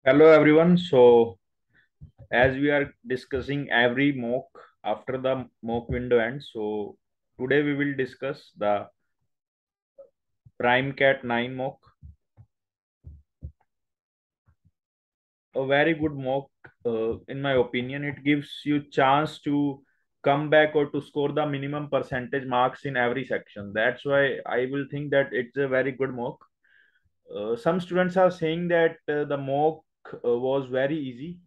Hello everyone. So as we are discussing every mock after the mock window ends, so today we will discuss the Prime Cat 9 mock. A very good mock, in my opinion. It gives you chance to come back or to score the minimum percentage marks in every section. That's why I will think that it's a very good mock. Some students are saying that the mock was very easy,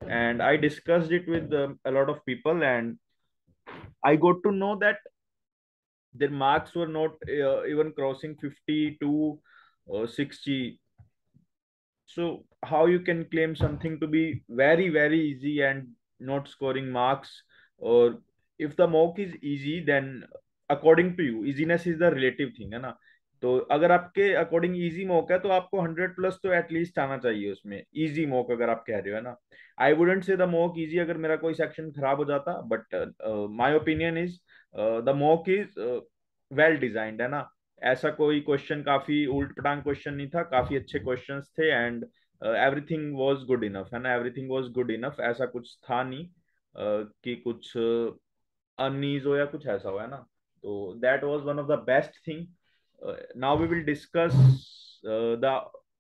and I discussed it with a lot of people, and I got to know that their marks were not even crossing 50 to 60. So how you can claim something to be very very easy and not scoring marks? Or if the mock is easy, then according to you easiness is the relative thing, है ना? तो अगर आपके according easy mock है तो आपको 100+ तो at least आना चाहिए उसमें, इजी मॉक अगर आप कह रहे हो, है ना? I wouldn't say the mock easy अगर मेरा कोई सेक्शन खराब हो जाता, but my opinion is the mock is well designed, है ना? ऐसा कोई क्वेश्चन काफी उल्ट पटांग क्वेश्चन नहीं था, काफी अच्छे क्वेश्चंस थे, and everything was good enough, है ना? एवरीथिंग वाज गुड इनफ, ऐसा कुछ था नहीं कि कुछ अनईज हो या कुछ ऐसा हो, है ना? तो that was one of the best thing. Now we will discuss the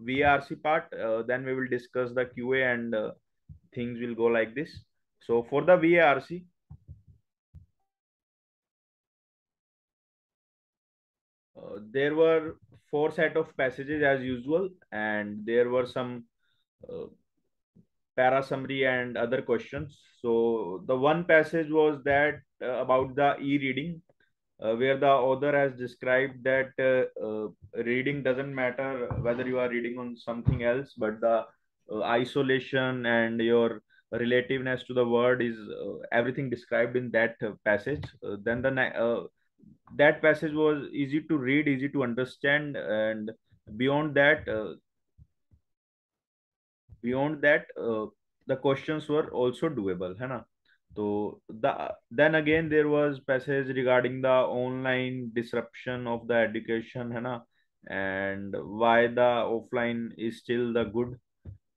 VRC part, then we will discuss the QA, and things will go like this. So for the VARC, there were four set of passages as usual, and there were some uh, para summary and other questions. So the one passage was that about the e-reading, where the author has described that reading doesn't matter whether you are reading on something else, but the isolation and your relativeness to the word is everything described in that passage. Then that passage was easy to read, easy to understand, and beyond that, the questions were also doable, है ना? तो then again there was passage regarding the online disruption of the education, है ना? And why the offline is still the good.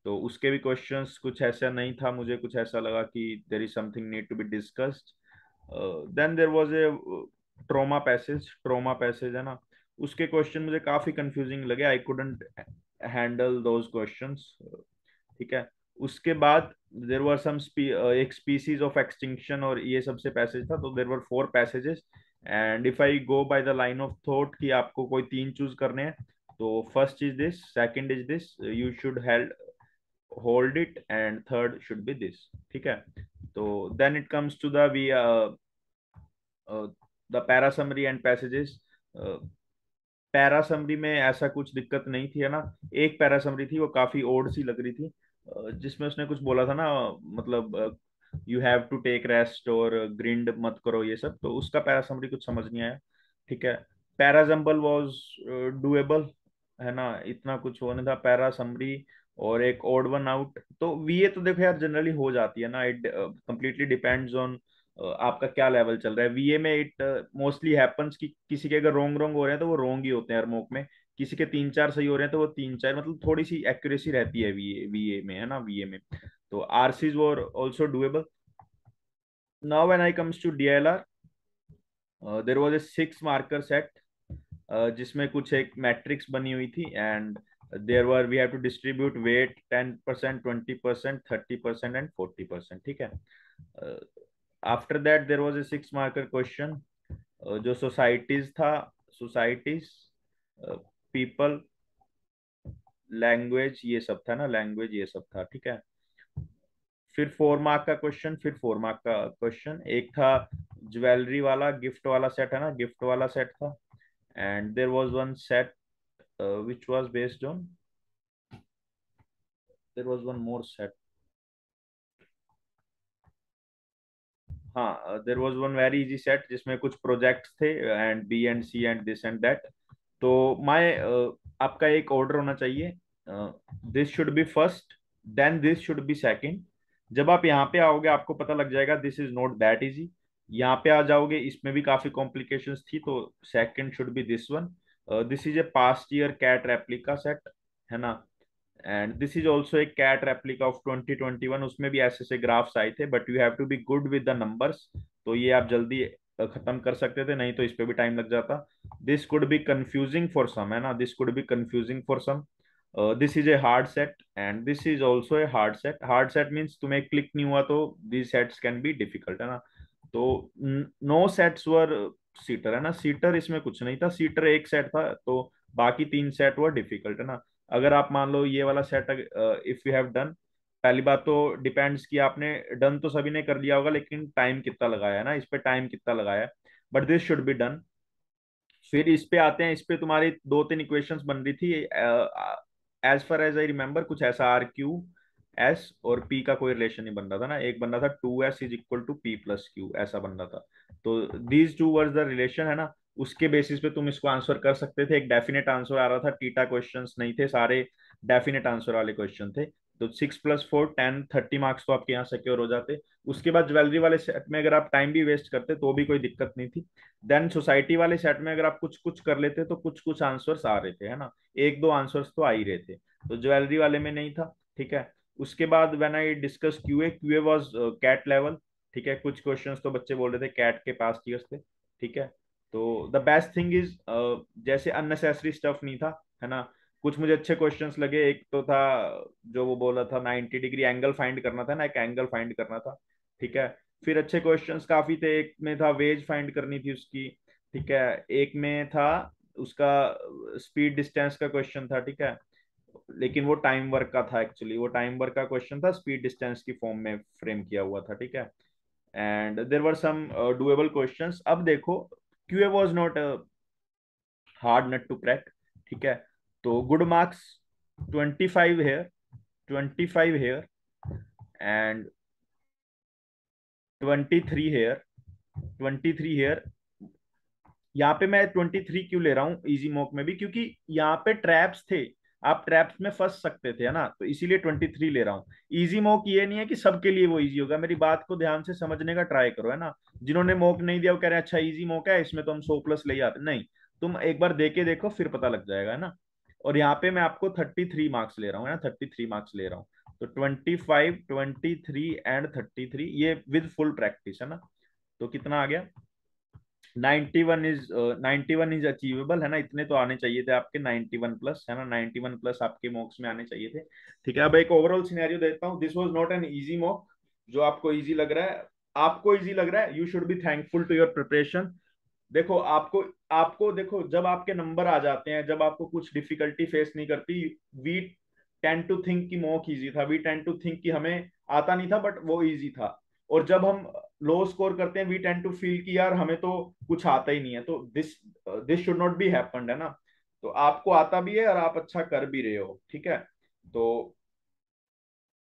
तो उसके भी questions कुछ ऐसा नहीं था, मुझे कुछ ऐसा लगा कि there is something need to be discussed. Then there was a trauma passage, है ना? उसके क्वेश्चन मुझे काफी कंफ्यूजिंग लगे. I couldn't handle those questions. ठीक है. उसके बाद देर वर सम एक स्पीसीज ऑफ एक्सटिंक्शन, और ये सबसे पैसेज था. तो there were four passages, and if I go by the line of thought कि आपको कोई तीन चूज करने हैं, तो first is this, second is this, you should held hold it, and third should be this. ठीक है. तो then it comes to the we the para summary and passages. Para summary में ऐसा कुछ दिक्कत नहीं थी, है ना? एक पैरा समरी थी, वो काफी ओड सी लग रही थी, जिसमें उसने कुछ बोला था ना, मतलब you have to take rest और ग्रिंड मत करो ये सब. तो उसका पैरा समरी कुछ समझ नहीं आया. ठीक है. पैरा जंबल वाज डुएबल, है ना? इतना कुछ होने था पैरा समरी, और एक ओड वन आउट. तो वीए तो देखो यार जनरली हो जाती है ना. इट कंप्लीटली डिपेंड्स ऑन आपका क्या लेवल चल रहा है. वीए में इट मोस्टली हैपन्स कि किसी के अगर रोंग रोंग हो रहे हैं तो वो रोंग ही होते हैं हर मॉक में. किसी के तीन चार सही हो रहे हैं तो वो तीन चार, मतलब थोड़ी सी एक्यूरेसी रहती है वीए वीए में, है ना? वीए में तो RCs were also doable. Now when I comes to DLR, there was a 6 marker set, जिसमें कुछ एक मैट्रिक्स बनी हुई थी, and there were we have to distribute weight 10%, 20%, 30% and 40%. ठीक है. After that there was a 6 marker question, जो societies था. सोसाइटीज, पीपल, लैंग्वेज, ये सब था ना, लैंग्वेज ये सब था. ठीक है. फिर 4 मार्क का क्वेश्चन, फिर 4 मार्क का क्वेश्चन. एक था ज्वेलरी वाला, गिफ्ट वाला सेट, है ना? गिफ्ट वाला सेट था. And there was one set which was based on, there was one more set. हाँ, there was one very easy set जिसमें कुछ प्रोजेक्ट्स थे, and B and C and this and that. तो my आपका एक order होना चाहिए. This should be first, then this should be second. जब आप यहाँ पे आओगे आपको पता लग जाएगा this is not that easy. यहाँ पे आ जाओगे, इसमें भी काफी कॉम्प्लिकेशंस थी, तो second should be this one. This is a past year CAT replica set, है ना? एंड दिस इज ऑल्सो एक कैट रेप्लिका ऑफ 2021, उसमें भी ऐसे ऐसे ग्राफ्स आए थे, but you have to be good with the numbers, तो ये आप जल्दी खत्म कर सकते थे, नहीं तो इस पे भी टाइम लग जाता। This could be confusing for some, है ना, this could be confusing for some. This is a hard set and this is also a hard set. Hard set means तुम्हें क्लिक नहीं हुआ तो these sets can be difficult, है ना। तो no sets वर seater, है ना, सीटर इसमें कुछ नहीं था, सीटर एक सेट था, तो बाकी तीन सेट वर डिफिकल्ट, है ना। अगर आप मान लो ये वाला set if you have done, पहली बात तो डिपेंड्स कि आपने डन तो सभी ने कर लिया होगा, लेकिन टाइम कितना लगाया है ना, इस पे टाइम कितना लगाया है, but this should be done. फिर इस पे आते हैं, इस पे तुम्हारी दो तीन इक्वेशंस बन रही थी, as far as I remember कुछ ऐसा, आर क्यू एस और पी का कोई रिलेशन नहीं बन रहा था ना, एक बन रहा था 2s is equal to P plus Q, ऐसा बन रहा था। तो these two were the relation, है ना, उसके बेसिस पे तुम इसको आंसर कर सकते थे। एक डेफिनेट आंसर आ रहा था, टीटा क्वेश्चंस नहीं थे, सारे डेफिनेट आंसर वाले क्वेश्चन थे। तो 6 + 4 10, 30 मार्क्स तो आपके यहाँ सिक्योर हो जाते। उसके बाद ज्वेलरी वाले सेट में अगर आप टाइम भी वेस्ट करते तो भी कोई दिक्कत नहीं थी। देन सोसाइटी वाले सेट में अगर आप कुछ कुछ कर लेते तो कुछ कुछ आंसर्स आ रहे थे, है ना, एक दो आंसर्स तो आ ही रहे थे। तो ज्वेलरी वाले में नहीं था, ठीक है। उसके बाद when I discuss QA, QA was CAT level, ठीक है, कुछ क्वेश्चंस तो बच्चे बोल रहे थे कैट के पास ईयर्स थे, ठीक है। तो द बेस्ट थिंग इज, जैसे अननेसेसरी स्टफ नहीं था, है ना। कुछ मुझे अच्छे क्वेश्चंस लगे, एक तो था जो वो बोला था 90 डिग्री एंगल फाइंड करना था ना, एक एंगल फाइंड करना था, ठीक है। फिर अच्छे क्वेश्चंस काफी थे, एक में था वेज फाइंड करनी थी उसकी, ठीक है। एक में था उसका स्पीड डिस्टेंस का क्वेश्चन था, ठीक है, लेकिन वो टाइम वर्क का था, एक्चुअली वो टाइम वर्क का क्वेश्चन था, स्पीड डिस्टेंस की फॉर्म में फ्रेम किया हुआ था, ठीक है। And there were some doable questions. अब देखो, QA was not hard nut to crack, ठीक है। तो good marks 25 here, 25 here and 23 here, 23 here. यहाँ पे मैं 23 क्यों ले रहा हूँ इजी मॉक में भी, क्योंकि यहाँ पे ट्रैप्स थे, आप ट्रैप्स में फंस सकते थे, है ना, तो इसीलिए 23 ले रहा हूँ। इजी मॉक ये नहीं है कि सबके लिए वो इजी होगा, मेरी बात को ध्यान से समझने का ट्राई करो, है ना। जिन्होंने मॉक नहीं दिया वो कह रहे हैं अच्छा इजी मॉक है, इसमें तो हम 100+ ले आते, नहीं, तुम एक बार दे के देखो फिर पता लग जाएगा, है ना। और यहाँ पे मैं आपको 33 मार्क्स ले रहा हूँ, है ना, 33 मार्क्स ले रहा हूँ। तो 25, 23 एंड 33, ये विद फुल प्रैक्टिस, है ना। तो कितना आ गया, 91 इज अचीवेबल, है ना, इतने तो आने चाहिए थे आपके, 91+, है ना, 91+ आपके मॉक्स में आने चाहिए थे, ठीक है। अब एक ओवरऑल सिनेरियो देता हूँ, this was not an easy mock. जो आपको इजी लग रहा है, आपको इजी लग रहा है, you should be thankful to your preparation. देखो आपको आपको देखो, जब आपके नंबर आ जाते हैं, जब आपको कुछ डिफिकल्टी फेस नहीं करती, वी टेन टू थिंक कि मॉक इजी था, वी टेन टू थिंक कि हमें आता नहीं था बट वो इजी था। और जब हम लो स्कोर करते हैं, वी टेन टू फील कि यार हमें तो कुछ आता ही नहीं है, तो this this should not be happened, है ना। तो आपको आता भी है और आप अच्छा कर भी रहे हो, ठीक है। तो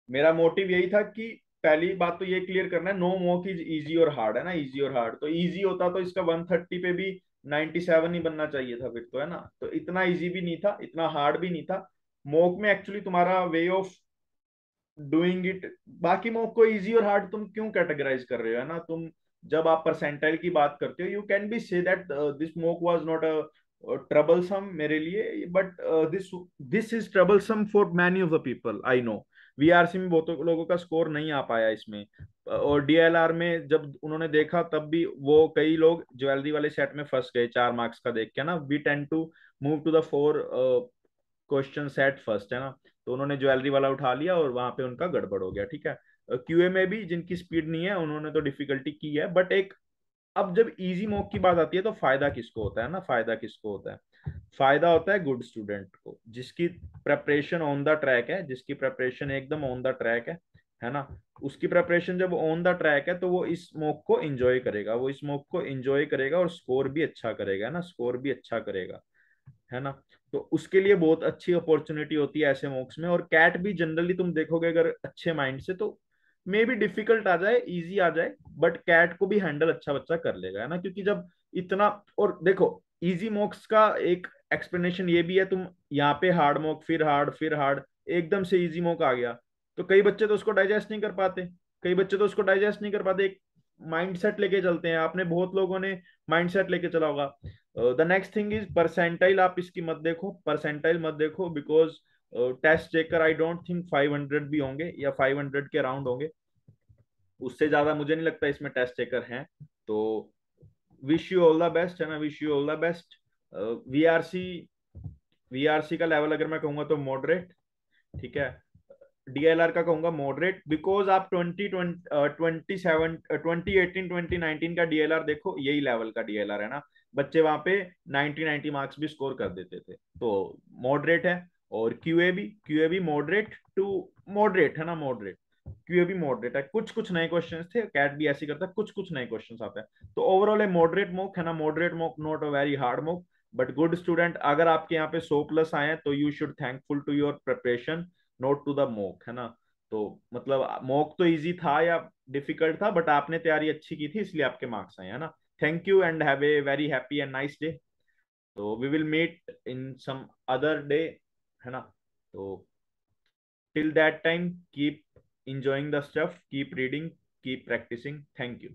मेरा मोटिव यही था कि पहली बात तो ये क्लियर करना है, नो मॉक इज इजी और हार्ड, है ना, इजी और हार्ड, तो इजी होता तो इसका 130 पे भी 97 ही बनना चाहिए था फिर तो, है ना। तो इतना इजी भी नहीं था, इतना हार्ड भी नहीं था। मॉक में एक्चुअली तुम्हारा वे ऑफ डूइंग इट, बाकी मॉक को इजी और हार्ड तुम क्यों कैटेगराइज कर रहे हो, है ना। तुम जब आप परसेंटाइल की बात करते हो, you can be say that this mock was not a troublesome मेरे लिए, but this this is troublesome for many of the people I know. VRC में बहुतों लोगों का स्कोर नहीं आ पाया इसमें, और डीएलआर में जब उन्होंने देखा तब भी वो कई लोग ज्वेलरी वाले सेट में फंस गए 4 मार्क्स का देख के ना। We tend to move to the 4 question set first, है ना। तो उन्होंने ज्वेलरी वाला उठा लिया और वहां पे उनका गड़बड़ हो गया, ठीक है। क्यूए में भी जिनकी स्पीड नहीं है उन्होंने तो डिफिकल्टी की है, बट एक, अब जब इजी मॉक की बात आती है तो फायदा किसको होता है ना, फायदा किसको होता है, फायदा होता है गुड स्टूडेंट को, जिसकी प्रेपरेशन ऑन द ट्रैक है, जिसकी प्रेपरेशन एकदम ऑन द ट्रैक है ना। उसकी प्रेपरेशन जब ऑन द ट्रैक है तो वो इस मॉक को एंजॉय करेगा, वो इस मॉक को एंजॉय करेगा और स्कोर भी अच्छा करेगा, है ना, स्कोर भी अच्छा करेगा, है ना। तो उसके लिए बहुत अच्छी अपॉर्चुनिटी होती है ऐसे मॉक्स में। और कैट भी जनरली तुम देखोगे अगर अच्छे माइंड से तो मे बी डिफिकल्ट आ जाए, इजी आ जाए, बट कैट को भी हैंडल अच्छा बच्चा कर लेगा, है ना। क्योंकि जब इतना, और देखो इजी मॉक्स का एक एक्सप्लेनेशन ये भी है, तुम यहाँ पे हार्ड मॉक, फिर हार्ड, एकदम से इजी मॉक आ गया तो कई बच्चे तो उसको डाइजेस्ट नहीं कर पाते, कई बच्चे तो उसको डाइजेस्ट नहीं कर पाते, एक माइंड सेट लेके चलते हैं, आपने बहुत लोगों ने माइंड सेट लेके चला होगा। The next thing is percentile, आप इसकी मत देखो, परसेंटाइल मत देखो, because test checker I don't think 500 भी होंगे या 500 के अराउंड होंगे, उससे ज्यादा मुझे नहीं लगता इसमें टेस्ट चेकर हैं। तो wish you all the best है ना, wish you all the best. VRC VRC का लेवल अगर मैं कहूंगा तो मॉडरेट, ठीक है। डीएलआर का कहूंगा मॉडरेट, बिकॉज आप 2018 का डीएलआर देखो, यही लेवल का डीएलआर है ना, बच्चे वहां पे 90 मार्क्स भी स्कोर कर देते थे, तो मॉडरेट है। और क्यूए भी मॉडरेट टू मॉडरेट है ना, मॉडरेट। क्यूए भी मॉडरेट है, कुछ कुछ नए क्वेश्चंस थे, कैट भी ऐसे करता है, कुछ कुछ नए क्वेश्चंस आते हैं, तो ओवरऑल ए मॉडरेट मॉक है ना, moderate mock, not a very hard mock, but good student. अगर आपके यहाँ पे 100+ आए हैं तो you should thankful to your preparation, not to the mock है ना। तो मतलब मॉक तो इजी था या डिफिकल्ट था, बट आपने तैयारी अच्छी की थी इसलिए आपके मार्क्स आए है ना। Thank you and have a very happy and nice day. तो we will meet in some other day है ना। तो till that time keep enjoying the stuff, keep reading, keep practicing. Thank you.